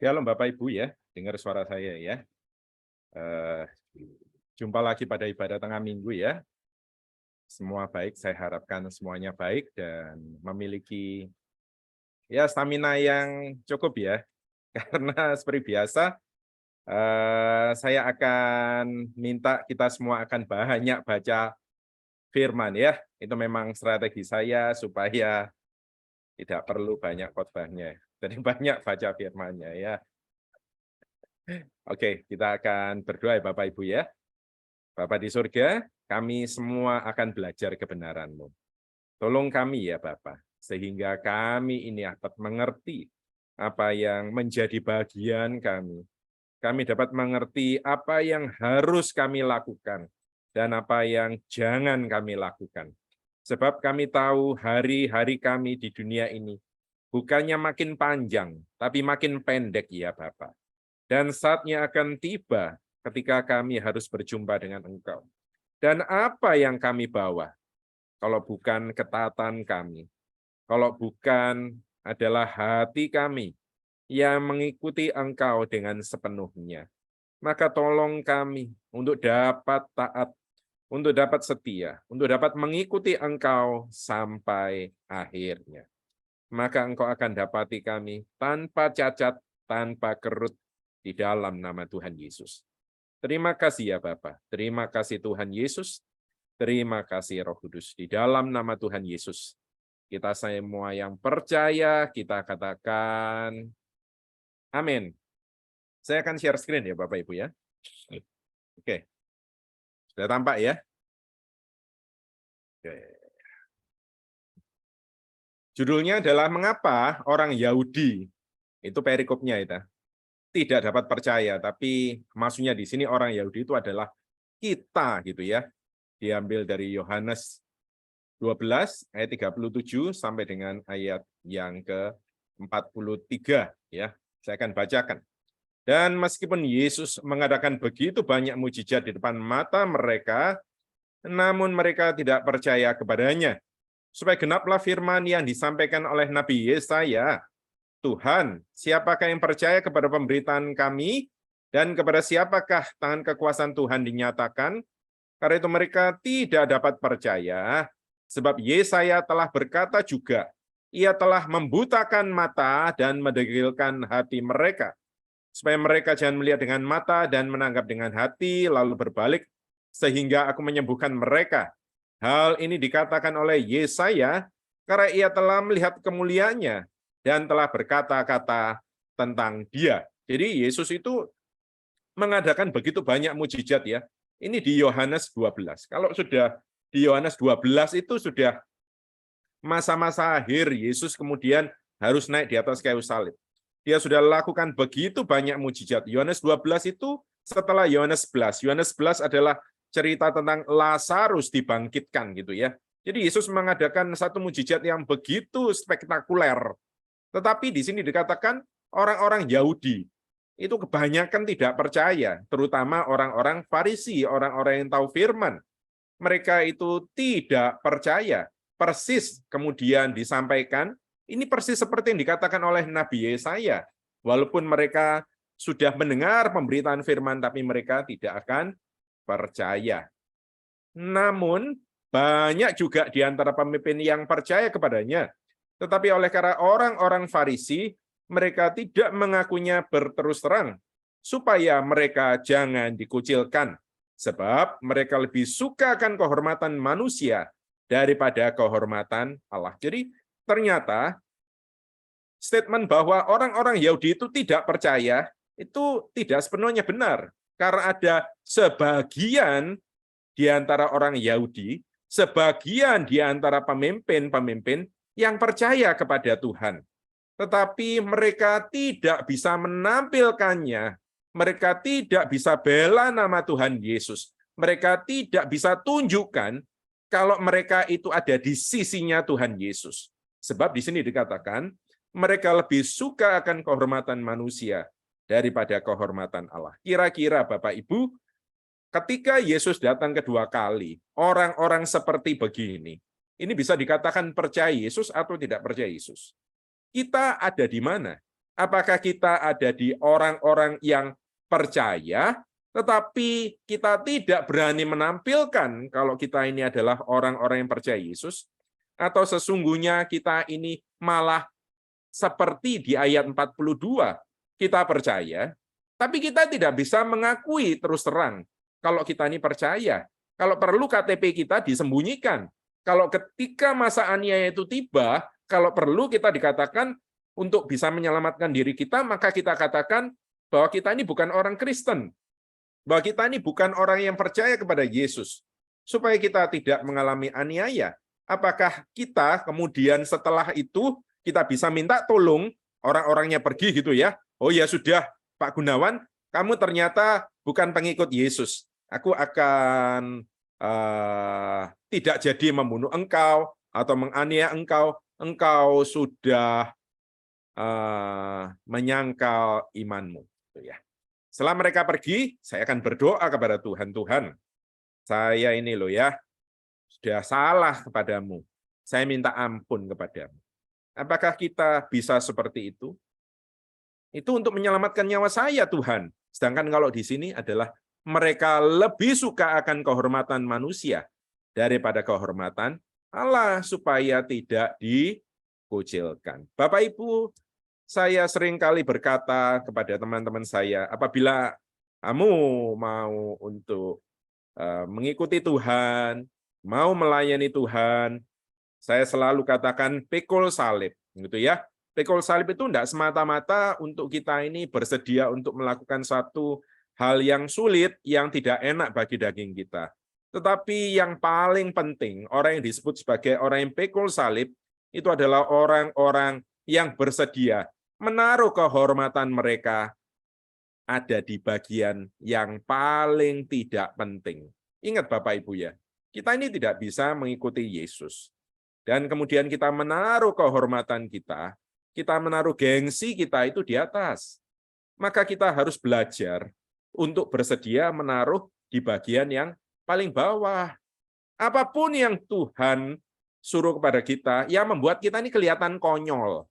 Shalom Bapak Ibu ya, dengar suara saya ya. Eh, Jumpa lagi pada ibadah tengah minggu ya. Semua baik, saya harapkan semuanya baik dan memiliki ya stamina yang cukup ya. Karena seperti biasa, saya akan minta kita semua akan banyak baca firman ya. Itu memang strategi saya supaya tidak perlu banyak khotbahnya. Jadi banyak baca firmannya ya. Oke, kita akan berdoa ya Bapak Ibu ya. Bapa di surga, kami semua akan belajar kebenaran-Mu. Tolong kami ya Bapa, sehingga kami ini dapat mengerti apa yang menjadi bagian kami. Kami dapat mengerti apa yang harus kami lakukan dan apa yang jangan kami lakukan. Sebab kami tahu hari-hari kami di dunia ini bukannya makin panjang, tapi makin pendek ya Bapa. Dan saatnya akan tiba ketika kami harus berjumpa dengan Engkau. Dan apa yang kami bawa, kalau bukan ketaatan kami, kalau bukan adalah hati kami yang mengikuti Engkau dengan sepenuhnya. Maka tolong kami untuk dapat taat, untuk dapat setia, untuk dapat mengikuti Engkau sampai akhirnya. Maka Engkau akan dapati kami tanpa cacat, tanpa kerut di dalam nama Tuhan Yesus. Terima kasih ya Bapa. Terima kasih Tuhan Yesus. Terima kasih Roh Kudus. Di dalam nama Tuhan Yesus. Kita semua yang percaya, kita katakan amin. Saya akan share screen ya Bapak Ibu ya. Oke. Sudah tampak ya? Oke. Judulnya adalah mengapa orang Yahudi, itu perikopnya itu, tidak dapat percaya, tapi maksudnya di sini orang Yahudi itu adalah kita gitu ya. Diambil dari Yohanes 12 ayat 37 sampai dengan ayat yang ke-43 ya. Saya akan bacakan. Dan meskipun Yesus mengadakan begitu banyak mujizat di depan mata mereka, namun mereka tidak percaya kepadanya. Supaya genaplah firman yang disampaikan oleh Nabi Yesaya, Tuhan, siapakah yang percaya kepada pemberitaan kami, dan kepada siapakah tangan kekuasaan Tuhan dinyatakan? Karena itu mereka tidak dapat percaya, sebab Yesaya telah berkata juga, ia telah membutakan mata dan mendegilkan hati mereka, supaya mereka jangan melihat dengan mata dan menanggap dengan hati, lalu berbalik, sehingga aku menyembuhkan mereka. Hal ini dikatakan oleh Yesaya, karena ia telah melihat kemuliaannya, dan telah berkata-kata tentang dia. Jadi Yesus itu mengadakan begitu banyak mujizat ya. Ini di Yohanes 12. Kalau sudah di Yohanes 12 itu sudah masa-masa akhir Yesus kemudian harus naik di atas kayu salib. Dia sudah lakukan begitu banyak mujizat. Yohanes 12 itu setelah Yohanes 11. Yohanes 11 adalah cerita tentang Lazarus dibangkitkan gitu ya. Jadi Yesus mengadakan satu mujizat yang begitu spektakuler. Tetapi di sini dikatakan orang-orang Yahudi itu kebanyakan tidak percaya, terutama orang-orang Farisi, orang-orang yang tahu firman. Mereka itu tidak percaya. Persis kemudian disampaikan, ini persis seperti yang dikatakan oleh Nabi Yesaya. Walaupun mereka sudah mendengar pemberitaan firman, tapi mereka tidak akan percaya. Namun, banyak juga di antara pemimpin yang percaya kepadanya. Tetapi oleh karena orang-orang Farisi, mereka tidak mengakunya berterus terang, supaya mereka jangan dikucilkan. Sebab mereka lebih suka akan kehormatan manusia daripada kehormatan Allah. Jadi ternyata statement bahwa orang-orang Yahudi itu tidak percaya, itu tidak sepenuhnya benar. Karena ada sebagian di antara orang Yahudi, sebagian di antara pemimpin-pemimpin yang percaya kepada Tuhan. Tetapi mereka tidak bisa menampilkannya. Mereka tidak bisa bela nama Tuhan Yesus. Mereka tidak bisa tunjukkan kalau mereka itu ada di sisinya Tuhan Yesus. Sebab di sini dikatakan, mereka lebih suka akan kehormatan manusia daripada kehormatan Allah. Kira-kira Bapak Ibu, ketika Yesus datang kedua kali, orang-orang seperti begini, ini bisa dikatakan percaya Yesus atau tidak percaya Yesus? Kita ada di mana? Apakah kita ada di orang-orang yang percaya, tetapi kita tidak berani menampilkan kalau kita ini adalah orang-orang yang percaya Yesus, atau sesungguhnya kita ini malah seperti di ayat 42, kita percaya, tapi kita tidak bisa mengakui terus terang kalau kita ini percaya. Kalau perlu KTP kita disembunyikan. Kalau ketika masa aniaya itu tiba, kalau perlu kita dikatakan untuk bisa menyelamatkan diri kita, maka kita katakan bahwa kita ini bukan orang Kristen, bahwa kita ini bukan orang yang percaya kepada Yesus, supaya kita tidak mengalami aniaya. Apakah kita kemudian setelah itu kita bisa minta tolong orang-orangnya pergi gitu ya? Oh ya sudah, Pak Gunawan, kamu ternyata bukan pengikut Yesus. Aku akan tidak jadi membunuh engkau atau menganiaya engkau. Engkau sudah menyangkal imanmu. Setelah mereka pergi, saya akan berdoa kepada Tuhan. Tuhan, saya ini loh ya, sudah salah kepadamu. Saya minta ampun kepadamu. Apakah kita bisa seperti itu? Itu untuk menyelamatkan nyawa saya, Tuhan. Sedangkan kalau di sini adalah mereka lebih suka akan kehormatan manusia daripada kehormatan Allah supaya tidak dikucilkan. Bapak Ibu, saya sering kali berkata kepada teman-teman saya, apabila kamu mau untuk mengikuti Tuhan, mau melayani Tuhan, saya selalu katakan pikul salib, gitu ya. Pikul salib itu tidak semata-mata untuk kita ini bersedia untuk melakukan satu hal yang sulit, yang tidak enak bagi daging kita. Tetapi yang paling penting, orang yang disebut sebagai orang yang pikul salib, itu adalah orang-orang yang bersedia menaruh kehormatan mereka ada di bagian yang paling tidak penting. Ingat Bapak Ibu ya, kita ini tidak bisa mengikuti Yesus. Dan kemudian kita menaruh kehormatan kita menaruh gengsi kita itu di atas. Maka kita harus belajar untuk bersedia menaruh di bagian yang paling bawah. Apapun yang Tuhan suruh kepada kita, yang membuat kita ini kelihatan konyol,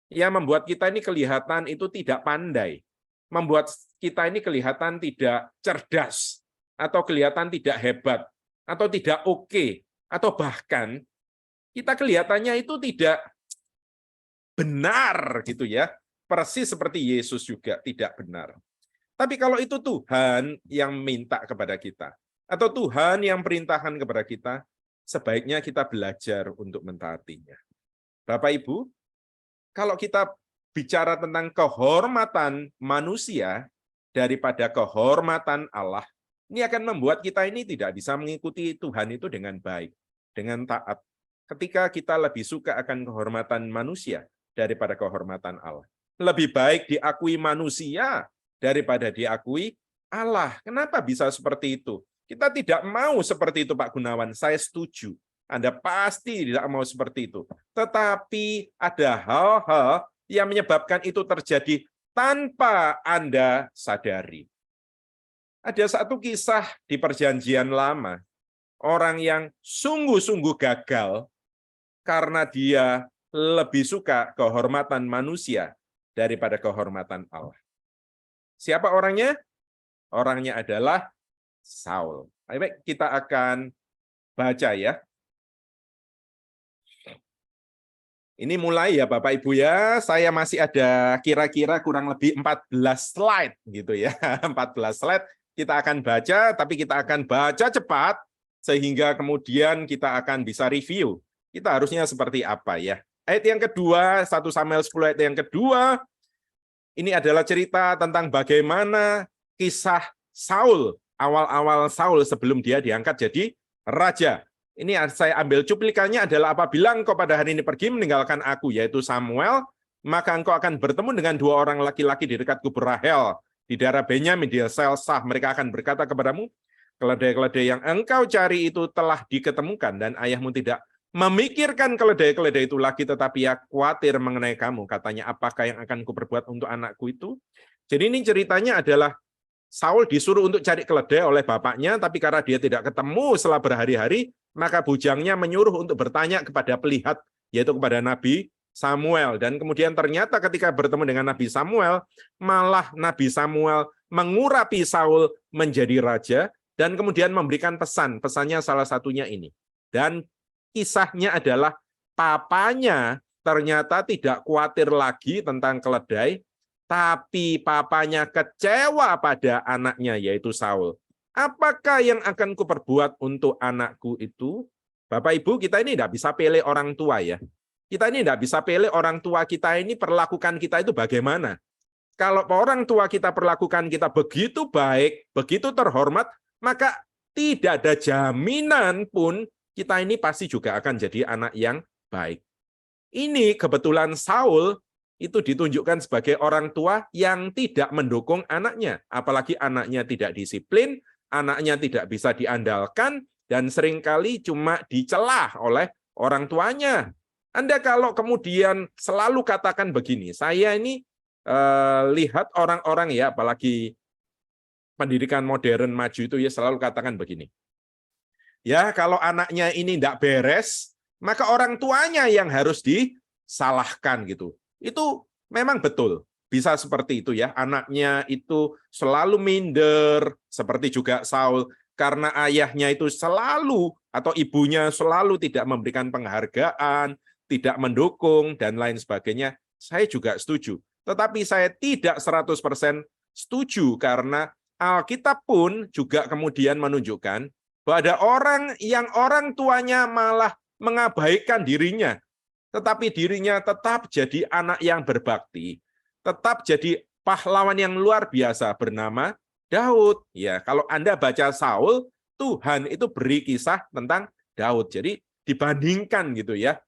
yang membuat kita ini kelihatan itu tidak pandai, membuat kita ini kelihatan tidak cerdas, atau kelihatan tidak hebat, atau tidak oke, atau bahkan kita kelihatannya itu tidak benar gitu ya. Persis seperti Yesus juga tidak benar. Tapi kalau itu Tuhan yang minta kepada kita, atau Tuhan yang perintahkan kepada kita, sebaiknya kita belajar untuk mentaatinya. Bapak Ibu, kalau kita bicara tentang kehormatan manusia daripada kehormatan Allah, ini akan membuat kita ini tidak bisa mengikuti Tuhan itu dengan baik, dengan taat. Ketika kita lebih suka akan kehormatan manusia daripada kehormatan Allah. Lebih baik diakui manusia daripada diakui Allah. Kenapa bisa seperti itu? Kita tidak mau seperti itu, Pak Gunawan. Saya setuju. Anda pasti tidak mau seperti itu. Tetapi ada hal-hal yang menyebabkan itu terjadi tanpa Anda sadari. Ada satu kisah di Perjanjian Lama. Orang yang sungguh-sungguh gagal karena dia lebih suka kehormatan manusia daripada kehormatan Allah. Siapa orangnya? Orangnya adalah Saul. Baik, kita akan baca ya. Ini mulai ya Bapak Ibu ya. Saya masih ada kira-kira kurang lebih 14 slide gitu ya. 14 slide kita akan baca, tapi kita akan baca cepat sehingga kemudian kita akan bisa review. Kita harusnya seperti apa ya? Ayat yang kedua, 1 Samuel 10 ayat yang kedua, ini adalah cerita tentang bagaimana kisah Saul, awal-awal Saul sebelum dia diangkat jadi raja. Ini saya ambil cuplikannya adalah apabila engkau pada hari ini pergi meninggalkan aku, yaitu Samuel, maka engkau akan bertemu dengan 2 orang laki-laki di dekat kubur Rahel, di daerah Benyamin, di Selsah. Mereka akan berkata kepadamu, keledai-keledai yang engkau cari itu telah diketemukan, dan ayahmu tidak memikirkan keledai-keledai itu lagi, tetapi ya khawatir mengenai kamu. Katanya, apakah yang akan kuperbuat untuk anakku itu? Jadi ini ceritanya adalah Saul disuruh untuk cari keledai oleh bapaknya, tapi karena dia tidak ketemu setelah berhari-hari, maka bujangnya menyuruh untuk bertanya kepada pelihat, yaitu kepada Nabi Samuel. Dan kemudian ternyata ketika bertemu dengan Nabi Samuel, malah Nabi Samuel mengurapi Saul menjadi raja, dan kemudian memberikan pesan. Pesannya salah satunya ini. Dan kisahnya adalah papanya ternyata tidak khawatir lagi tentang keledai, tapi papanya kecewa pada anaknya, yaitu Saul. Apakah yang akan kuperbuat untuk anakku itu? Bapak Ibu, kita ini tidak bisa pilih orang tua ya. Kita ini tidak bisa pilih orang tua kita ini perlakukan kita itu bagaimana. Kalau orang tua kita perlakukan kita begitu baik, begitu terhormat, maka tidak ada jaminan pun kita ini pasti juga akan jadi anak yang baik. Ini kebetulan Saul itu ditunjukkan sebagai orang tua yang tidak mendukung anaknya. Apalagi anaknya tidak disiplin, anaknya tidak bisa diandalkan, dan seringkali cuma dicelah oleh orang tuanya. Anda kalau kemudian selalu katakan begini, saya ini lihat orang-orang ya, apalagi pendidikan modern maju itu ya selalu katakan begini. Ya, kalau anaknya ini tidak beres, maka orang tuanya yang harus disalahkan gitu. Itu memang betul. Bisa seperti itu ya. Anaknya itu selalu minder, seperti juga Saul, karena ayahnya itu selalu atau ibunya selalu tidak memberikan penghargaan, tidak mendukung, dan lain sebagainya. Saya juga setuju. Tetapi saya tidak 100% setuju karena Alkitab pun juga kemudian menunjukkan bahwa ada orang yang orang tuanya malah mengabaikan dirinya, tetapi dirinya tetap jadi anak yang berbakti, tetap jadi pahlawan yang luar biasa bernama Daud. Ya, kalau Anda baca Saul, Tuhan itu beri kisah tentang Daud. Jadi dibandingkan gitu ya.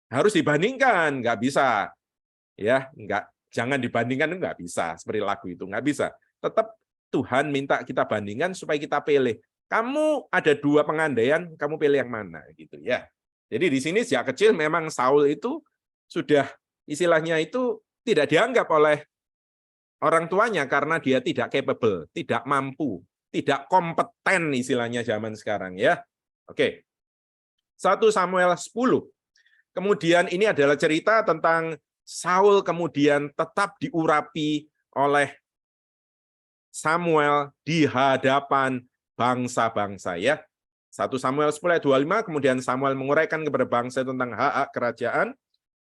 Harus dibandingkan, nggak bisa. Ya, jangan dibandingkan, nggak bisa. Seperti lagu itu, nggak bisa. Tetap Tuhan minta kita bandingkan supaya kita pilih. Kamu ada dua pengandaian, kamu pilih yang mana gitu ya. Jadi di sini sejak kecil memang Saul itu sudah istilahnya itu tidak dianggap oleh orang tuanya karena dia tidak capable, tidak mampu, tidak kompeten istilahnya zaman sekarang ya. Oke. 1 Samuel 10. Kemudian ini adalah cerita tentang Saul kemudian tetap diurapi oleh Samuel di hadapan bangsa-bangsa ya. 1 Samuel 10 ayat 25, kemudian Samuel menguraikan kepada bangsa tentang hak-hak kerajaan,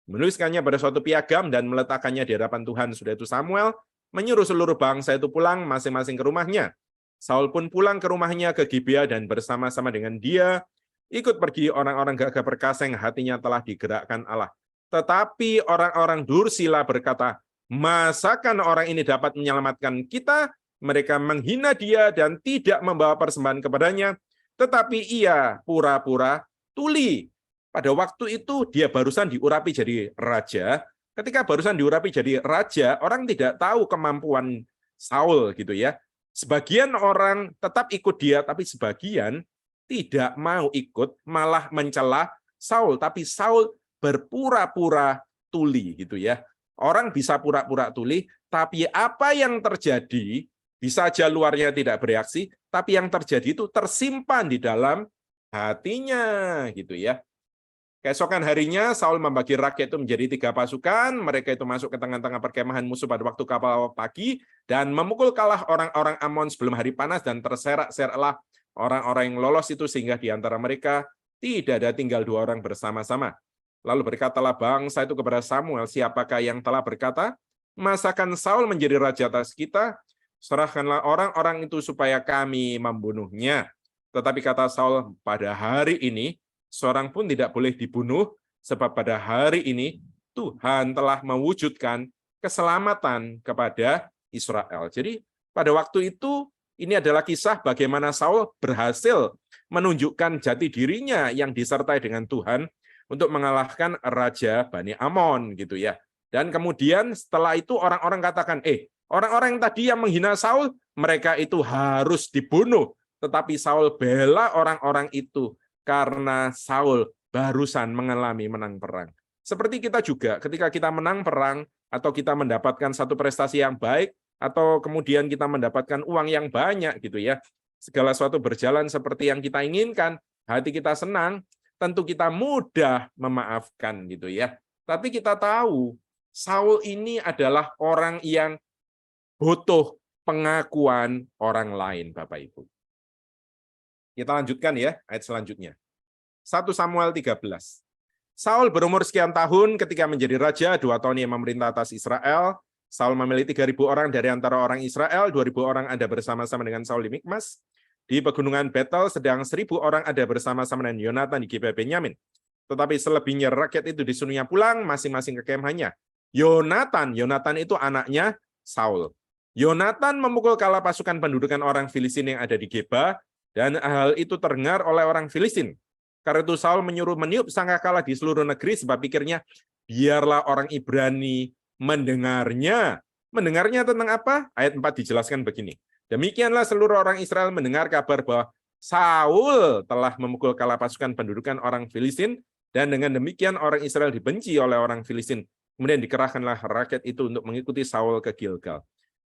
menuliskannya pada suatu piagam dan meletakkannya di hadapan Tuhan. Sudah itu Samuel menyuruh seluruh bangsa itu pulang masing-masing ke rumahnya. Saul pun pulang ke rumahnya ke Gibea dan bersama-sama dengan dia ikut pergi orang-orang gagah perkasa yang hatinya telah digerakkan Allah. Tetapi orang-orang dursila berkata, masakan orang ini dapat menyelamatkan kita? Mereka menghina dia dan tidak membawa persembahan kepadanya, tetapi ia pura-pura tuli. Pada waktu itu dia barusan diurapi jadi raja. Ketika barusan diurapi jadi raja, orang tidak tahu kemampuan Saul gitu ya. Sebagian orang tetap ikut dia, tapi sebagian tidak mau ikut, malah mencela Saul. Tapi Saul berpura-pura tuli gitu ya. Orang bisa pura-pura tuli, tapi apa yang terjadi bisa aja luarnya tidak bereaksi, tapi yang terjadi itu tersimpan di dalam hatinya gitu ya. Keesokan harinya Saul membagi rakyat itu menjadi 3 pasukan, mereka itu masuk ke tengah-tengah perkemahan musuh pada waktu kapal pagi dan memukul kalah orang-orang Amon sebelum hari panas, dan terserak-seraklah orang-orang yang lolos itu sehingga di antara mereka tidak ada tinggal 2 orang bersama-sama. Lalu berkatalah bangsa itu kepada Samuel, siapakah yang telah berkata, masakan Saul menjadi raja atas kita? Serahkanlah orang-orang itu supaya kami membunuhnya. Tetapi kata Saul, pada hari ini seorang pun tidak boleh dibunuh, sebab pada hari ini Tuhan telah mewujudkan keselamatan kepada Israel. Jadi pada waktu itu ini adalah kisah bagaimana Saul berhasil menunjukkan jati dirinya yang disertai dengan Tuhan untuk mengalahkan Raja Bani Amon gitu ya. Dan kemudian setelah itu orang-orang katakan, orang-orang yang tadi yang menghina Saul, mereka itu harus dibunuh. Tetapi Saul bela orang-orang itu karena Saul barusan mengalami menang perang. Seperti kita juga, ketika kita menang perang, atau kita mendapatkan satu prestasi yang baik, atau kemudian kita mendapatkan uang yang banyak gitu ya, segala sesuatu berjalan seperti yang kita inginkan, hati kita senang, tentu kita mudah memaafkan gitu ya. Tapi kita tahu Saul ini adalah orang yang butuh pengakuan orang lain, Bapak Ibu. Kita lanjutkan ya, ayat selanjutnya. 1 Samuel 13. Saul berumur sekian tahun ketika menjadi raja, 2 tahun ia memerintah atas Israel. Saul memilih 3.000 orang dari antara orang Israel, 2.000 orang ada bersama-sama dengan Saul di Mikmas. Di pegunungan Betel, sedang 1.000 orang ada bersama-sama dengan Yonatan di Gibea Benyamin. Tetapi selebihnya rakyat itu disuruhnya pulang, masing-masing ke kemahnya. Yonatan itu anaknya Saul. Yonatan memukul kala pasukan pendudukan orang Filistin yang ada di Geba, dan hal itu terdengar oleh orang Filistin. Karena itu Saul menyuruh meniup sangkakala di seluruh negeri, sebab pikirnya, biarlah orang Ibrani mendengarnya. Mendengarnya tentang apa? Ayat 4 dijelaskan begini. Demikianlah seluruh orang Israel mendengar kabar bahwa Saul telah memukul kala pasukan pendudukan orang Filistin, dan dengan demikian orang Israel dibenci oleh orang Filistin. Kemudian dikerahkanlah rakyat itu untuk mengikuti Saul ke Gilgal.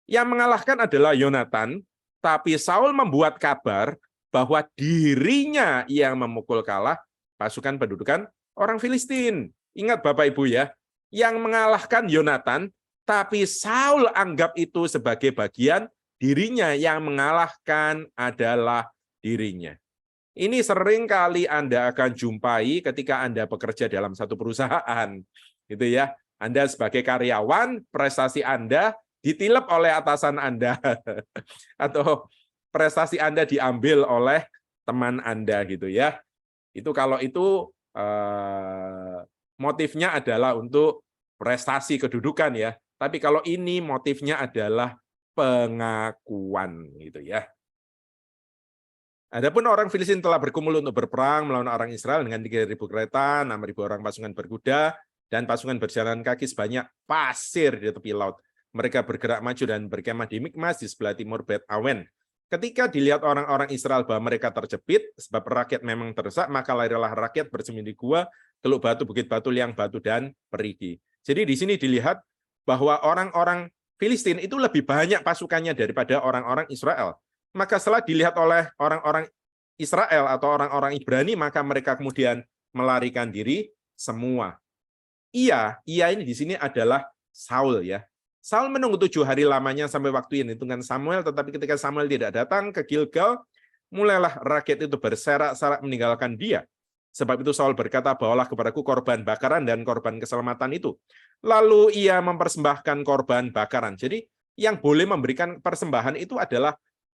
Yang mengalahkan adalah Yonatan, tapi Saul membuat kabar bahwa dirinya yang memukul kalah pasukan pendudukan orang Filistin. Ingat Bapak Ibu ya, yang mengalahkan Yonatan, tapi Saul anggap itu sebagai bagian dirinya, yang mengalahkan adalah dirinya. Ini sering kali Anda akan jumpai ketika Anda bekerja dalam satu perusahaan, gitu ya. Anda sebagai karyawan, prestasi Anda ditilep oleh atasan Anda, atau prestasi Anda diambil oleh teman Anda, gitu ya. Itu kalau itu motifnya adalah untuk prestasi kedudukan ya. Tapi kalau ini motifnya adalah pengakuan, gitu ya. Adapun orang Filistin telah berkumpul untuk berperang melawan orang Israel dengan 3.000 kereta, 6.000 orang pasukan berkuda, dan pasukan berjalan kaki sebanyak pasir di tepi laut. Mereka bergerak maju dan berkemah di Mikmas di sebelah timur Bet Awen. Ketika dilihat orang-orang Israel bahwa mereka terjepit, sebab rakyat memang terdesak, maka larilah rakyat bersembunyi di gua, teluk batu, bukit batu, liang batu, dan perigi. Jadi di sini dilihat bahwa orang-orang Filistin itu lebih banyak pasukannya daripada orang-orang Israel. Maka setelah dilihat oleh orang-orang Israel atau orang-orang Ibrani, maka mereka kemudian melarikan diri semua. Ia ini di sini adalah Saul ya. Saul menunggu 7 hari lamanya sampai waktu yang ditentukan Samuel, tetapi ketika Samuel tidak datang ke Gilgal, mulailah rakyat itu berserak-serak meninggalkan dia. Sebab itu Saul berkata, bawalah kepadaku korban bakaran dan korban keselamatan itu. Lalu ia mempersembahkan korban bakaran. Jadi yang boleh memberikan persembahan itu adalah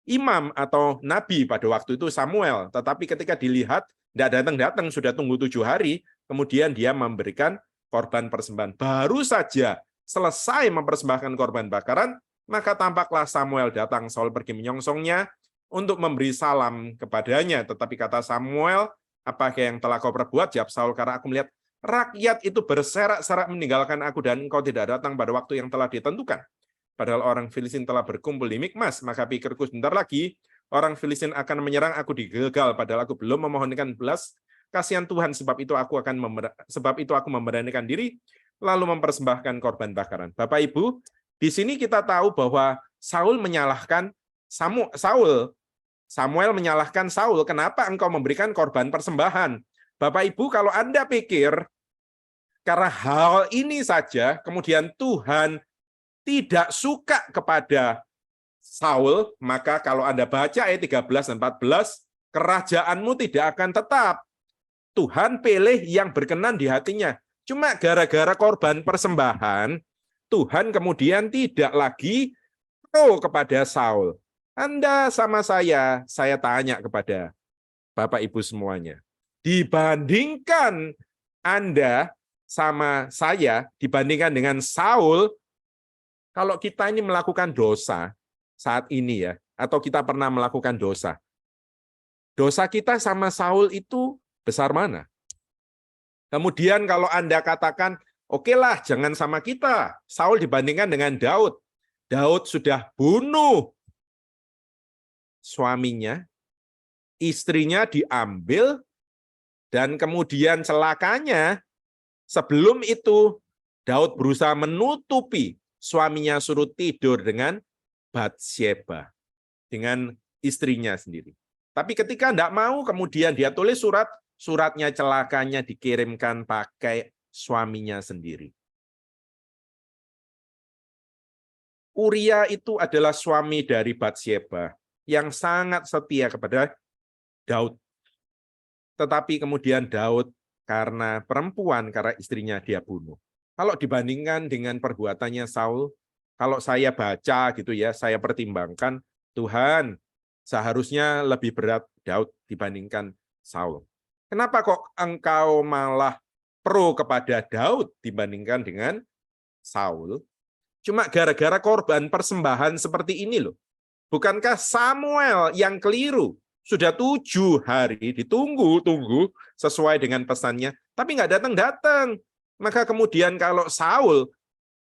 imam atau nabi pada waktu itu Samuel. Tetapi ketika dilihat tidak datang-datang, sudah tunggu 7 hari, kemudian dia memberikan korban persembahan. Baru saja selesai mempersembahkan korban bakaran, maka tampaklah Samuel datang. Saul pergi menyongsongnya untuk memberi salam kepadanya. Tetapi kata Samuel, apakah yang telah kau perbuat? Jawab Saul, karena aku melihat rakyat itu berserak-serak meninggalkan aku dan engkau tidak datang pada waktu yang telah ditentukan. Padahal orang Filistin telah berkumpul di Mikmas, maka pikirku sebentar lagi orang Filistin akan menyerang aku di Gilgal, padahal aku belum memohonkan belas kasihan Tuhan, sebab itu aku memberanikan diri lalu mempersembahkan korban bakaran. Bapak Ibu, di sini kita tahu bahwa Samuel menyalahkan Saul, kenapa engkau memberikan korban persembahan? Bapak Ibu, kalau Anda pikir karena hal ini saja kemudian Tuhan tidak suka kepada Saul, maka kalau Anda baca ayat 13 dan 14, kerajaanmu tidak akan tetap. Tuhan pilih yang berkenan di hatinya. Cuma gara-gara korban persembahan, Tuhan kemudian tidak lagi pro kepada Saul. Anda sama saya tanya kepada Bapak Ibu semuanya. Dibandingkan Anda sama saya, dibandingkan dengan Saul, kalau kita ini melakukan dosa saat ini ya, atau kita pernah melakukan dosa, dosa kita sama Saul itu besar mana? Kemudian kalau Anda katakan, oke lah, jangan sama kita. Saul dibandingkan dengan Daud. Daud sudah bunuh suaminya, istrinya diambil, dan kemudian celakanya, sebelum itu Daud berusaha menutupi suaminya suruh tidur dengan Batsyeba, dengan istrinya sendiri. Tapi ketika tidak mau, kemudian dia tulis suratnya celakanya dikirimkan pakai suaminya sendiri. Uria itu adalah suami dari Batsyeba yang sangat setia kepada Daud. Tetapi kemudian Daud karena perempuan, karena istrinya dia bunuh. Kalau dibandingkan dengan perbuatannya Saul, kalau saya baca gitu ya, saya pertimbangkan, Tuhan, seharusnya lebih berat Daud dibandingkan Saul. Kenapa kok engkau malah pro kepada Daud dibandingkan dengan Saul? Cuma gara-gara korban persembahan seperti ini loh. Bukankah Samuel yang keliru? Sudah 7 hari ditunggu-tunggu sesuai dengan pesannya, tapi nggak datang-datang. Maka kemudian kalau Saul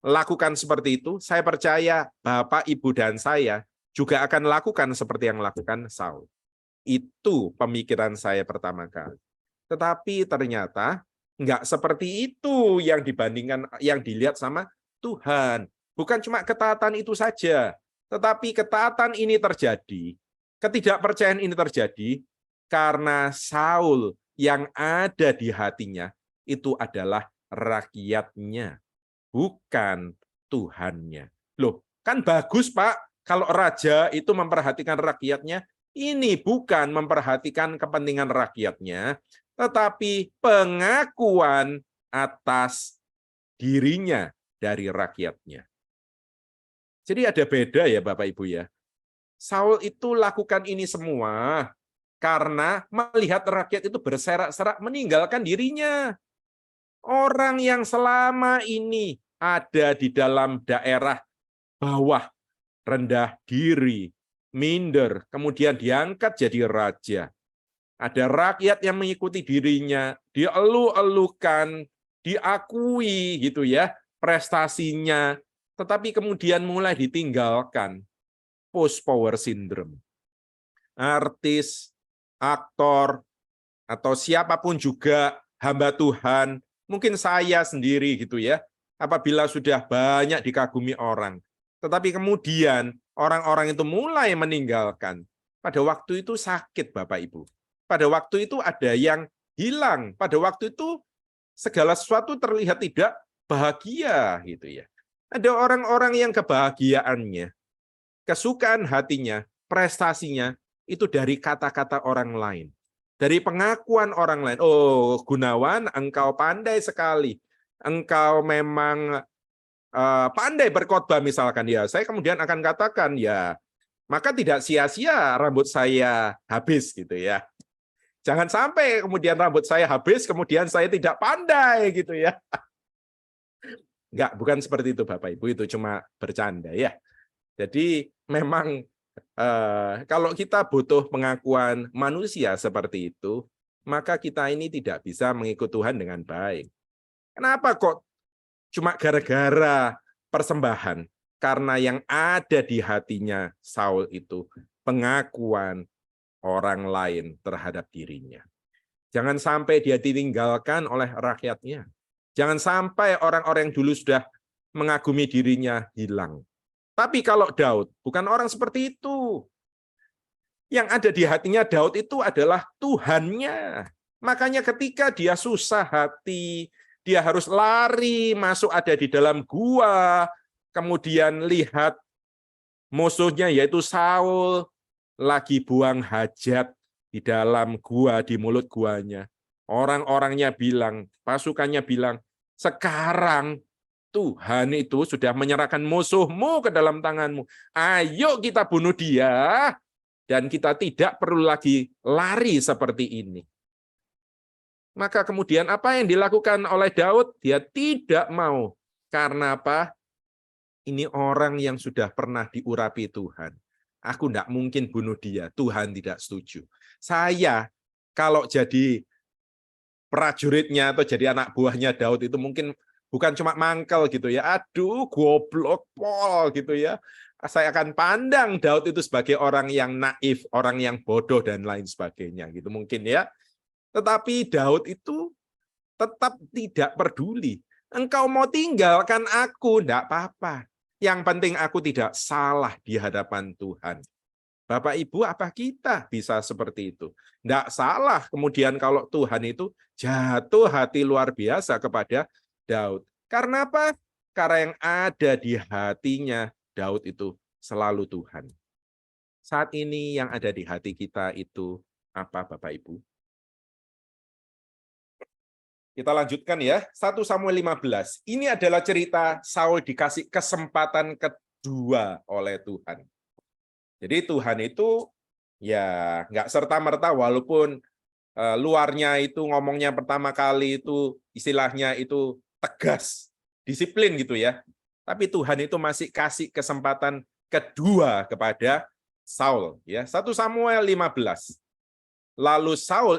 lakukan seperti itu, saya percaya Bapak, Ibu, dan saya juga akan lakukan seperti yang lakukan Saul. Itu pemikiran saya pertama kali. Tetapi ternyata nggak seperti itu yang dibandingkan, yang dilihat sama Tuhan. Bukan cuma ketaatan itu saja, tetapi ketaatan ini terjadi, ketidakpercayaan ini terjadi karena Saul yang ada di hatinya itu adalah rakyatnya, bukan Tuhannya. Loh, kan bagus Pak, kalau raja itu memperhatikan rakyatnya, ini bukan memperhatikan kepentingan rakyatnya, tetapi pengakuan atas dirinya dari rakyatnya. Jadi ada beda ya Bapak Ibu ya. Saul itu lakukan ini semua karena melihat rakyat itu berserak-serak meninggalkan dirinya. Orang yang selama ini ada di dalam daerah bawah, rendah diri, minder, kemudian diangkat jadi raja. Ada rakyat yang mengikuti dirinya, dielu-elukan, diakui gitu ya, prestasinya, tetapi kemudian mulai ditinggalkan. Post power syndrome. Artis, aktor, atau siapapun juga hamba Tuhan, mungkin saya sendiri gitu ya, apabila sudah banyak dikagumi orang, tetapi kemudian orang-orang itu mulai meninggalkan. Pada waktu itu sakit Bapak Ibu. Pada waktu itu ada yang hilang. Pada waktu itu segala sesuatu terlihat tidak bahagia gitu ya. Ada orang-orang yang kebahagiaannya, kesukaan hatinya, prestasinya itu dari kata-kata orang lain. Dari pengakuan orang lain. Oh, Gunawan, engkau pandai sekali. Engkau memang pandai berkhotbah misalkan ya. Saya kemudian akan katakan ya, maka tidak sia-sia rambut saya habis gitu ya. Jangan sampai kemudian rambut saya habis, kemudian saya tidak pandai gitu ya. Enggak, bukan seperti itu Bapak Ibu, itu cuma bercanda ya. Jadi memang kalau kita butuh pengakuan manusia seperti itu, maka kita ini tidak bisa mengikut Tuhan dengan baik. Kenapa kok cuma gara-gara persembahan? Karena yang ada di hatinya Saul itu pengakuan orang lain terhadap dirinya. Jangan sampai dia ditinggalkan oleh rakyatnya. Jangan sampai orang-orang yang dulu sudah mengagumi dirinya hilang. Tapi kalau Daud, bukan orang seperti itu. Yang ada di hatinya Daud itu adalah Tuhannya. Makanya ketika dia susah hati, dia harus lari, masuk ada di dalam gua, kemudian lihat musuhnya yaitu Saul, lagi buang hajat di dalam gua, di mulut guanya. Orang-orangnya bilang, pasukannya bilang, sekarang Tuhan itu sudah menyerahkan musuhmu ke dalam tanganmu. Ayo kita bunuh dia, dan kita tidak perlu lagi lari seperti ini. Maka kemudian apa yang dilakukan oleh Daud? Dia tidak mau. Karena apa? Ini orang yang sudah pernah diurapi Tuhan. Aku tidak mungkin bunuh dia. Tuhan tidak setuju. Saya kalau jadi prajuritnya atau jadi anak buahnya Daud itu mungkin bukan cuma mangkel gitu ya. Aduh, goblok pol gitu ya. Saya akan pandang Daud itu sebagai orang yang naif, orang yang bodoh dan lain sebagainya gitu mungkin ya. Tetapi Daud itu tetap tidak peduli. Engkau mau tinggalkan aku, tidak apa-apa. Yang penting aku tidak salah di hadapan Tuhan. Bapak Ibu, apa kita bisa seperti itu? Tidak salah kemudian kalau Tuhan itu jatuh hati luar biasa kepada Daud. Karena apa? Karena yang ada di hatinya Daud itu selalu Tuhan. Saat ini yang ada di hati kita itu apa, Bapak Ibu? Kita lanjutkan ya, 1 Samuel 15. Ini adalah cerita Saul dikasih kesempatan kedua oleh Tuhan. Jadi Tuhan itu ya nggak serta-merta walaupun luarnya itu ngomongnya pertama kali itu istilahnya itu tegas, disiplin gitu ya. Tapi Tuhan itu masih kasih kesempatan kedua kepada Saul ya. 1 Samuel 15. Lalu Saul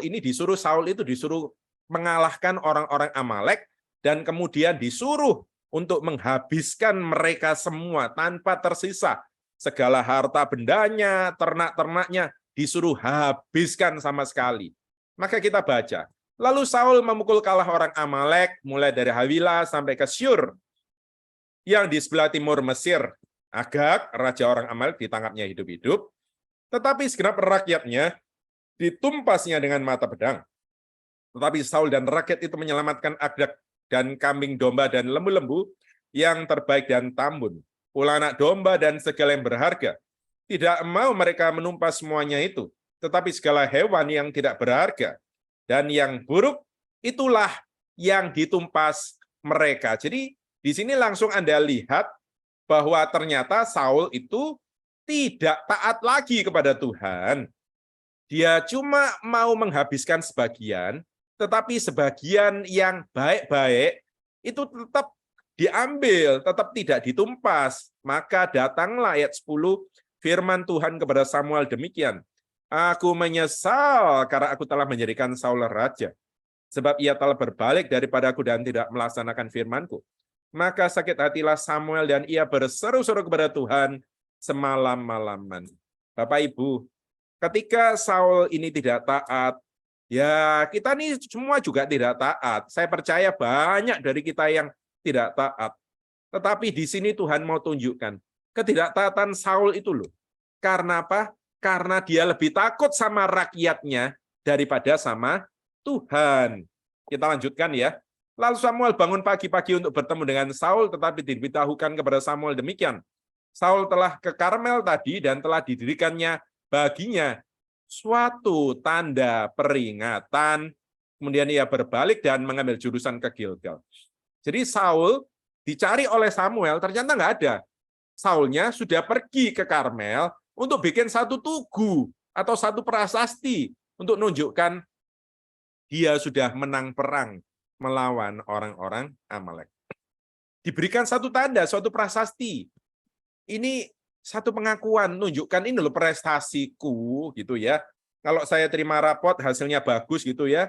itu disuruh mengalahkan orang-orang Amalek dan kemudian disuruh untuk menghabiskan mereka semua tanpa tersisa. Segala harta bendanya, ternak-ternaknya disuruh habiskan sama sekali. Maka kita baca, lalu Saul memukul kalah orang Amalek mulai dari Hawila sampai ke Syur yang di sebelah timur Mesir. Agag, raja orang Amalek, ditangkapnya hidup-hidup, tetapi segenap rakyatnya ditumpasnya dengan mata pedang. Tetapi Saul dan rakyat itu menyelamatkan Agag dan kambing domba dan lembu-lembu yang terbaik dan tambun, pula anak domba dan segala yang berharga. Tidak mau mereka menumpas semuanya itu, tetapi segala hewan yang tidak berharga dan yang buruk itulah yang ditumpas mereka. Jadi di sini langsung Anda lihat bahwa ternyata Saul itu tidak taat lagi kepada Tuhan. Dia cuma mau menghabiskan sebagian, tetapi sebagian yang baik-baik itu tetap diambil, tetap tidak ditumpas. Maka datanglah ayat 10, firman Tuhan kepada Samuel demikian. Aku menyesal karena aku telah menjadikan Saul raja, sebab ia telah berbalik daripada aku dan tidak melaksanakan firman-Ku. Maka sakit hatilah Samuel dan ia berseru-seru kepada Tuhan semalam-malaman. Bapak Ibu, ketika Saul ini tidak taat, ya kita nih semua juga tidak taat. Saya percaya banyak dari kita yang tidak taat. Tetapi di sini Tuhan mau tunjukkan ketidaktaatan Saul itu loh. Karena apa? Karena dia lebih takut sama rakyatnya daripada sama Tuhan. Kita lanjutkan ya. Lalu Samuel bangun pagi-pagi untuk bertemu dengan Saul, tetapi diberitahukan kepada Samuel demikian. Saul telah ke Karmel tadi dan telah didirikannya baginya suatu tanda peringatan. Kemudian ia berbalik dan mengambil jurusan ke Gilgal. Jadi Saul dicari oleh Samuel, ternyata nggak ada. Saulnya sudah pergi ke Karmel untuk bikin satu tugu atau satu prasasti untuk menunjukkan dia sudah menang perang melawan orang-orang Amalek. Diberikan satu tanda, suatu prasasti. Ini satu pengakuan, menunjukkan ini loh prestasiku gitu ya. Kalau saya terima rapot hasilnya bagus gitu ya.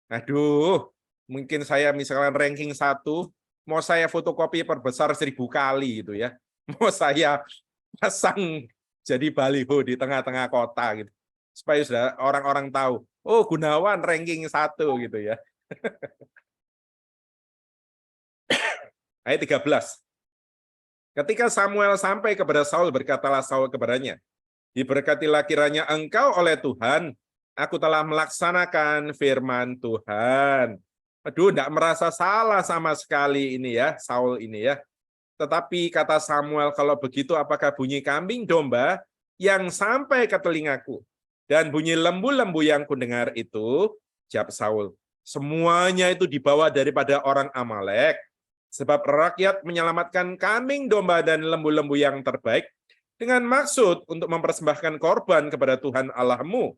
Aduh, mungkin saya misalkan ranking 1, mau saya fotokopi perbesar 1000 kali gitu ya. Mau saya pasang jadi baliho di tengah-tengah kota gitu. Supaya sudah orang-orang tahu, oh Gunawan ranking 1 gitu ya. Ayat 13. Ketika Samuel sampai kepada Saul, berkatalah Saul kepadanya, diberkatilah kiranya engkau oleh Tuhan, aku telah melaksanakan firman Tuhan. Aduh, tidak merasa salah sama sekali ini ya, Saul ini ya. Tetapi kata Samuel, kalau begitu apakah bunyi kambing domba yang sampai ke telingaku dan bunyi lembu-lembu yang kudengar itu? Jawab Saul, semuanya itu dibawa daripada orang Amalek. Sebab rakyat menyelamatkan kambing, domba, dan lembu-lembu yang terbaik dengan maksud untuk mempersembahkan korban kepada Tuhan Allahmu.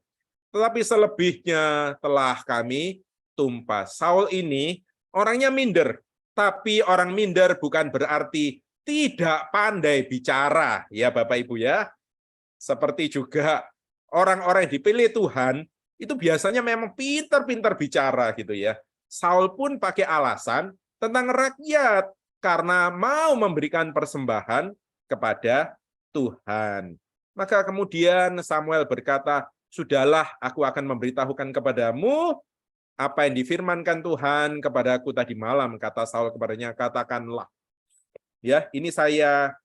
Tetapi selebihnya telah kami tumpas. Saul ini orangnya minder, tapi orang minder bukan berarti tidak pandai bicara, ya Bapak Ibu ya. Seperti juga orang-orang yang dipilih Tuhan, itu biasanya memang pintar-pintar bicara gitu ya. Saul pun pakai alasan tentang rakyat karena mau memberikan persembahan kepada Tuhan. Maka kemudian Samuel berkata, sudahlah aku akan memberitahukan kepadamu apa yang difirmankan Tuhan kepadaku tadi malam, kata Saul kepadanya, katakanlah. Ya, ini saya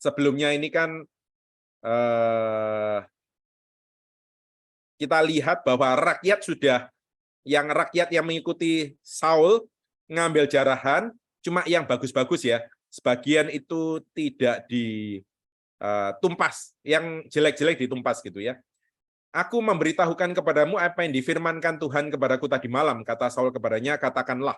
sebelumnya ini kan kita lihat bahwa rakyat yang mengikuti Saul ngambil jarahan, cuma yang bagus-bagus ya. Sebagian itu tidak ditumpas, yang jelek-jelek ditumpas gitu ya. Aku memberitahukan kepadamu apa yang difirmankan Tuhan kepadaku tadi malam, kata Saul kepadanya, katakanlah.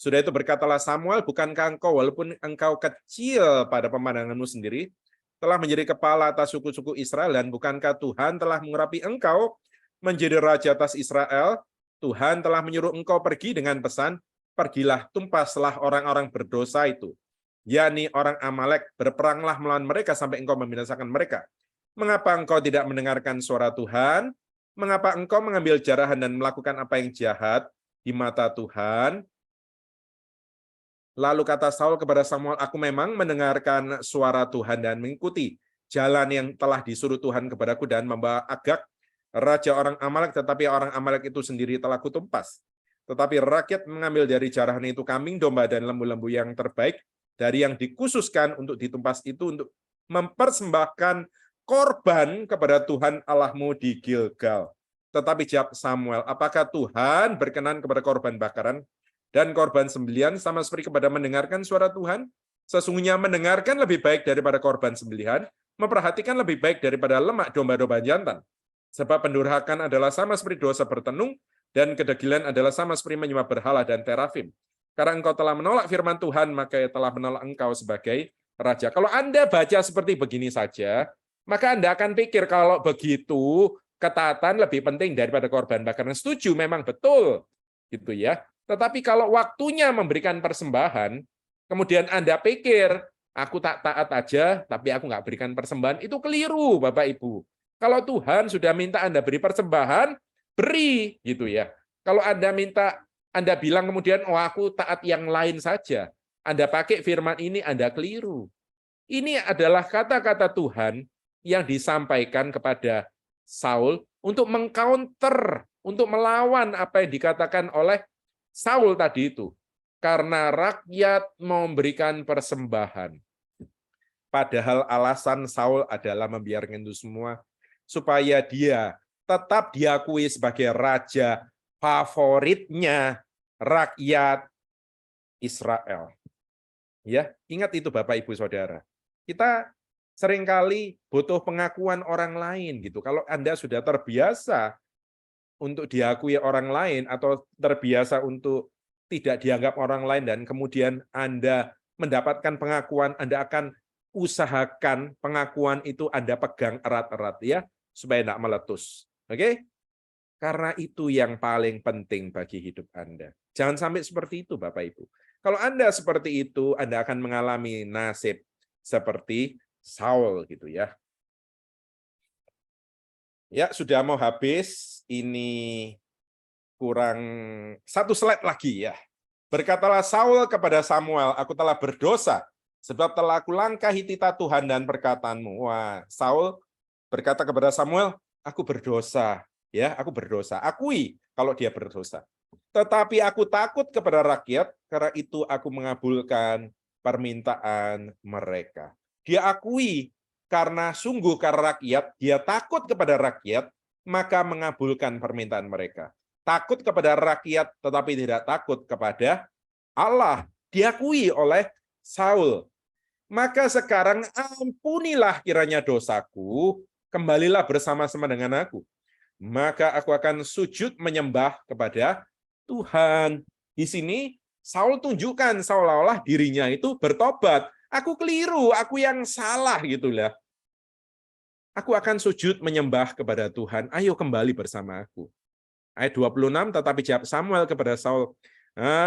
Sudah itu berkatalah Samuel, bukankah engkau walaupun engkau kecil pada pemandanganmu sendiri, telah menjadi kepala atas suku-suku Israel, dan bukankah Tuhan telah mengurapi engkau menjadi raja atas Israel? Tuhan telah menyuruh engkau pergi dengan pesan, pergilah tumpaslah orang-orang berdosa itu, yakni orang Amalek, berperanglah melawan mereka sampai engkau membinasakan mereka. Mengapa engkau tidak mendengarkan suara Tuhan? Mengapa engkau mengambil jarahan dan melakukan apa yang jahat di mata Tuhan? Lalu kata Saul kepada Samuel, aku memang mendengarkan suara Tuhan dan mengikuti jalan yang telah disuruh Tuhan kepadaku dan membawa Agag, raja orang Amalek, tetapi orang Amalek itu sendiri telah kutumpas. Tetapi rakyat mengambil dari jarahan itu kambing, domba, dan lembu-lembu yang terbaik dari yang dikhususkan untuk ditumpas itu untuk mempersembahkan korban kepada Tuhan Allahmu di Gilgal. Tetapi jawab Samuel, apakah Tuhan berkenan kepada korban bakaran dan korban sembelihan sama seperti kepada mendengarkan suara Tuhan? Sesungguhnya mendengarkan lebih baik daripada korban sembelihan, memperhatikan lebih baik daripada lemak domba-domba jantan. Sebab pendurhakan adalah sama seperti dosa bertenung, dan kedegilan adalah sama seperti menyembah berhala dan terafim. Karena engkau telah menolak firman Tuhan, maka telah menolak engkau sebagai raja. Kalau Anda baca seperti begini saja, maka Anda akan pikir kalau begitu ketaatan lebih penting daripada korban bakaran. Setuju, memang betul, gitu ya. Tetapi kalau waktunya memberikan persembahan, kemudian Anda pikir aku tak taat aja, tapi aku nggak berikan persembahan, itu keliru, Bapak Ibu. Kalau Tuhan sudah minta Anda beri persembahan, beri, gitu ya. Kalau Anda bilang kemudian, oh aku taat yang lain saja, Anda pakai firman ini, Anda keliru. Ini adalah kata-kata Tuhan yang disampaikan kepada Saul untuk mengcounter, untuk melawan apa yang dikatakan oleh Saul tadi itu. Karena rakyat memberikan persembahan. Padahal alasan Saul adalah membiarkan itu semua supaya dia tetap diakui sebagai raja favoritnya rakyat Israel. Ya, ingat itu Bapak Ibu Saudara. Kita seringkali butuh pengakuan orang lain gitu. Kalau Anda sudah terbiasa untuk diakui orang lain atau terbiasa untuk tidak dianggap orang lain dan kemudian Anda mendapatkan pengakuan, Anda akan usahakan pengakuan itu Anda pegang erat-erat ya supaya tidak meletus. Oke? Karena itu yang paling penting bagi hidup Anda. Jangan sampai seperti itu Bapak Ibu. Kalau Anda seperti itu, Anda akan mengalami nasib seperti Saul gitu ya. Ya, sudah mau habis. Ini kurang satu slide lagi ya. Berkatalah Saul kepada Samuel, aku telah berdosa, sebab telah aku langkahi titah Tuhan dan perkataanmu. Wah, Saul berkata kepada Samuel, aku berdosa. Ya, aku berdosa. Akui kalau dia berdosa. Tetapi aku takut kepada rakyat, karena itu aku mengabulkan permintaan mereka. Dia akui karena sungguh karena rakyat, dia takut kepada rakyat, maka mengabulkan permintaan mereka. Takut kepada rakyat, tetapi tidak takut kepada Allah. Diakui oleh Saul. Maka sekarang ampunilah kiranya dosaku, kembalilah bersama-sama dengan aku. Maka aku akan sujud menyembah kepada Tuhan. Di sini Saul tunjukkan seolah-olah dirinya itu bertobat. Aku keliru, aku yang salah gitulah. Aku akan sujud menyembah kepada Tuhan. Ayo kembali bersama aku. Ayat 26, tetapi jawab Samuel kepada Saul,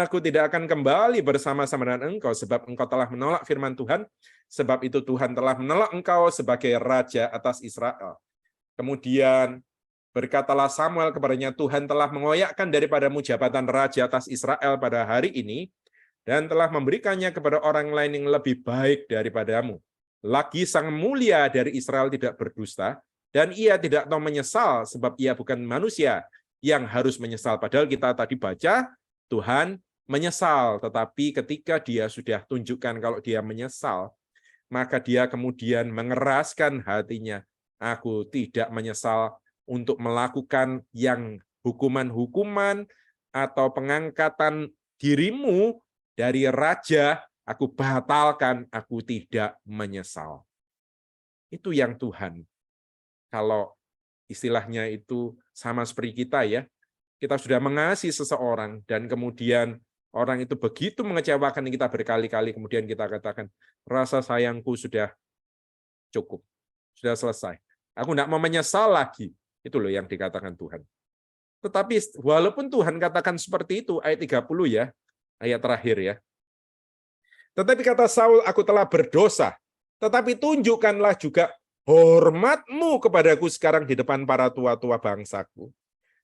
aku tidak akan kembali bersama-sama dengan engkau, sebab engkau telah menolak firman Tuhan, sebab itu Tuhan telah menolak engkau sebagai raja atas Israel. Kemudian berkatalah Samuel kepadanya, Tuhan telah mengoyakkan daripadamu jabatan raja atas Israel pada hari ini, dan telah memberikannya kepada orang lain yang lebih baik daripadamu. Lagi sang mulia dari Israel tidak berdusta, dan ia tidak tahu menyesal, sebab ia bukan manusia yang harus menyesal. Padahal kita tadi baca, Tuhan menyesal, tetapi ketika dia sudah tunjukkan kalau dia menyesal, maka dia kemudian mengeraskan hatinya. Aku tidak menyesal untuk melakukan yang hukuman-hukuman atau pengangkatan dirimu dari raja, aku batalkan, aku tidak menyesal. Itu yang Tuhan. Kalau istilahnya itu sama seperti kita ya, kita sudah mengasihi seseorang dan kemudian orang itu begitu mengecewakan kita berkali-kali, kemudian kita katakan, rasa sayangku sudah cukup, sudah selesai. Aku tidak mau menyesal lagi. Itu loh yang dikatakan Tuhan. Tetapi walaupun Tuhan katakan seperti itu, ayat 30 ya, ayat terakhir ya. Tetapi kata Saul, aku telah berdosa. Tetapi tunjukkanlah juga hormatmu kepadaku sekarang di depan para tua-tua bangsaku.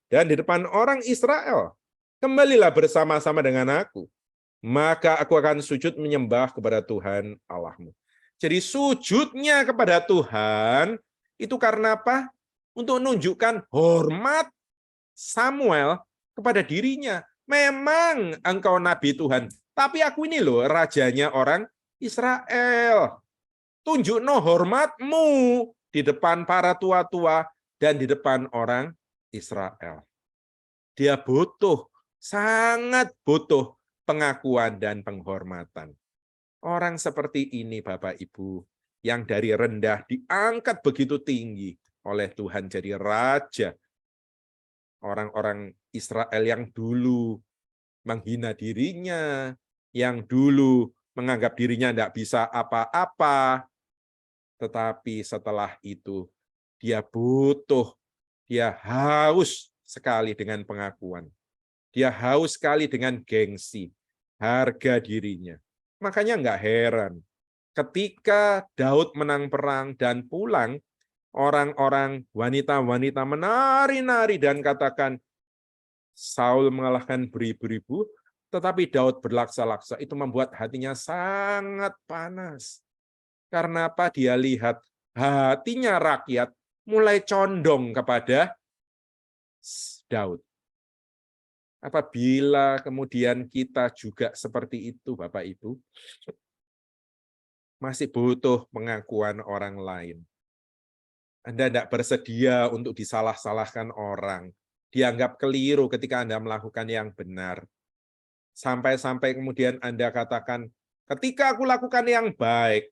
Dan di depan orang Israel. Kembalilah bersama-sama dengan aku. Maka aku akan sujud menyembah kepada Tuhan Allahmu. Jadi sujudnya kepada Tuhan, itu karena apa? Untuk menunjukkan hormat Samuel kepada dirinya. Memang engkau nabi Tuhan, tapi aku ini loh rajanya orang Israel. Tunjuk no hormatmu di depan para tua-tua dan di depan orang Israel. Dia butuh, sangat butuh pengakuan dan penghormatan. Orang seperti ini Bapak Ibu, yang dari rendah diangkat begitu tinggi oleh Tuhan jadi raja. Orang-orang Israel yang dulu menghina dirinya, yang dulu menganggap dirinya tidak bisa apa-apa, tetapi setelah itu dia butuh, dia haus sekali dengan pengakuan. Dia haus sekali dengan gengsi, harga dirinya. Makanya nggak heran, ketika Daud menang perang dan pulang, orang-orang wanita-wanita menari-nari dan katakan, Saul mengalahkan beribu-ribu, tetapi Daud berlaksa-laksa. Itu membuat hatinya sangat panas. Karena apa? Dia lihat hatinya rakyat mulai condong kepada Daud. Apabila kemudian kita juga seperti itu, Bapak Ibu, masih butuh pengakuan orang lain. Anda tidak bersedia untuk disalah-salahkan orang. Dianggap keliru ketika Anda melakukan yang benar. Sampai-sampai kemudian Anda katakan, ketika aku lakukan yang baik,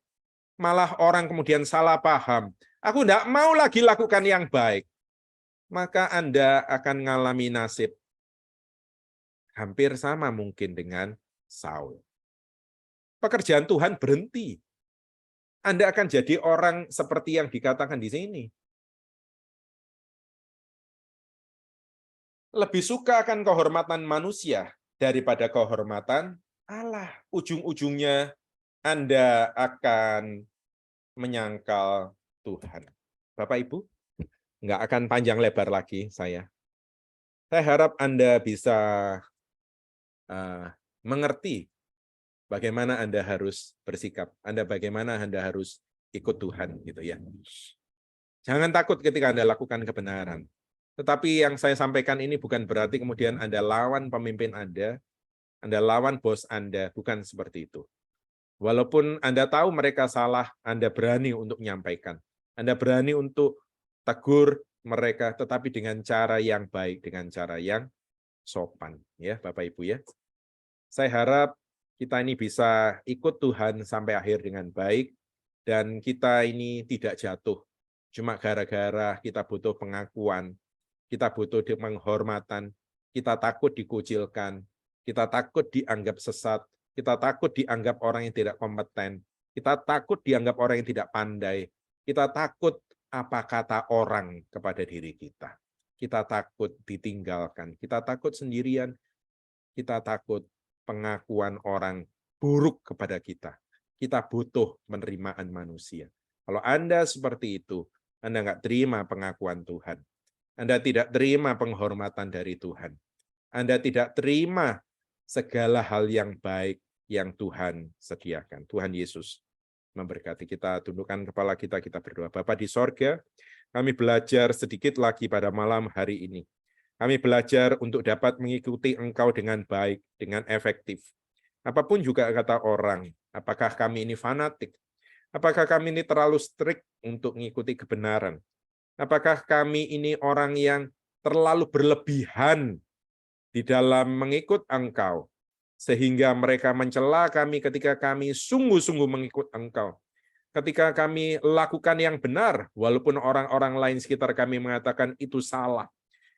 malah orang kemudian salah paham. Aku tidak mau lagi lakukan yang baik. Maka Anda akan mengalami nasib hampir sama mungkin dengan Saul. Pekerjaan Tuhan berhenti. Anda akan jadi orang seperti yang dikatakan di sini. Lebih suka akan kehormatan manusia daripada kehormatan Allah. Ujung-ujungnya Anda akan menyangkal Tuhan. Bapak Ibu, nggak akan panjang lebar lagi saya. Saya harap Anda bisa mengerti bagaimana Anda harus bersikap, bagaimana Anda harus ikut Tuhan gitu ya. Jangan takut ketika Anda lakukan kebenaran. Tetapi yang saya sampaikan ini bukan berarti kemudian Anda lawan pemimpin Anda lawan bos Anda, bukan seperti itu. Walaupun Anda tahu mereka salah, Anda berani untuk menyampaikan. Anda berani untuk tegur mereka, tetapi dengan cara yang baik, dengan cara yang sopan. Ya, Bapak Ibu ya. Saya harap kita ini bisa ikut Tuhan sampai akhir dengan baik, dan kita ini tidak jatuh. Cuma gara-gara kita butuh pengakuan, kita butuh penghormatan, kita takut dikucilkan, kita takut dianggap sesat, kita takut dianggap orang yang tidak kompeten, kita takut dianggap orang yang tidak pandai, kita takut apa kata orang kepada diri kita. Kita takut ditinggalkan, kita takut sendirian, kita takut pengakuan orang buruk kepada kita. Kita butuh penerimaan manusia. Kalau Anda seperti itu, Anda nggak terima pengakuan Tuhan. Anda tidak terima penghormatan dari Tuhan. Anda tidak terima segala hal yang baik yang Tuhan sediakan. Tuhan Yesus memberkati. Kita tundukkan kepala kita berdoa. Bapa di sorga, kami belajar sedikit lagi pada malam hari ini. Kami belajar untuk dapat mengikuti Engkau dengan baik, dengan efektif. Apapun juga kata orang, apakah kami ini fanatik, Apakah kami ini terlalu strict untuk mengikuti kebenaran? Apakah kami ini orang yang terlalu berlebihan di dalam mengikut Engkau, sehingga mereka mencela kami ketika kami sungguh-sungguh mengikut Engkau? Ketika kami lakukan yang benar, walaupun orang-orang lain sekitar kami mengatakan itu salah,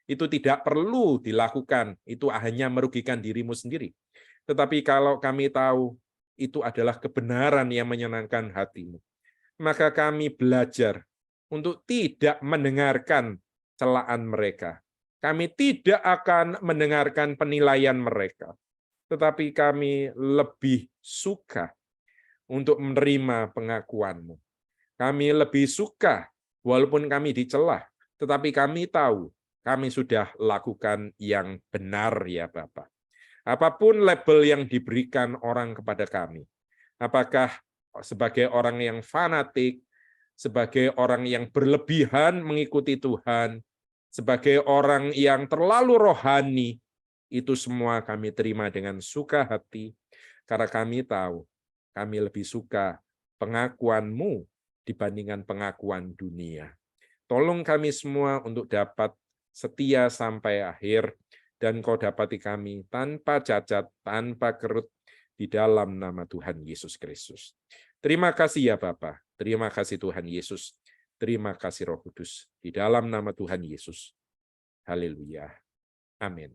itu tidak perlu dilakukan, itu hanya merugikan dirimu sendiri. Tetapi kalau kami tahu itu adalah kebenaran yang menyenangkan hatimu, maka kami belajar untuk tidak mendengarkan celaan mereka. Kami tidak akan mendengarkan penilaian mereka, tetapi kami lebih suka untuk menerima pengakuan-Mu. Kami lebih suka, walaupun kami dicela, tetapi kami tahu kami sudah lakukan yang benar ya Bapak. Apapun label yang diberikan orang kepada kami, apakah sebagai orang yang fanatik, sebagai orang yang berlebihan mengikuti Tuhan, sebagai orang yang terlalu rohani, itu semua kami terima dengan suka hati, karena kami tahu kami lebih suka pengakuan-Mu dibandingkan pengakuan dunia. Tolong kami semua untuk dapat setia sampai akhir, dan Kau dapati kami tanpa cacat, tanpa kerut, di dalam nama Tuhan Yesus Kristus. Terima kasih ya Bapa, terima kasih Tuhan Yesus, terima kasih Roh Kudus, di dalam nama Tuhan Yesus. Haleluya. Amin.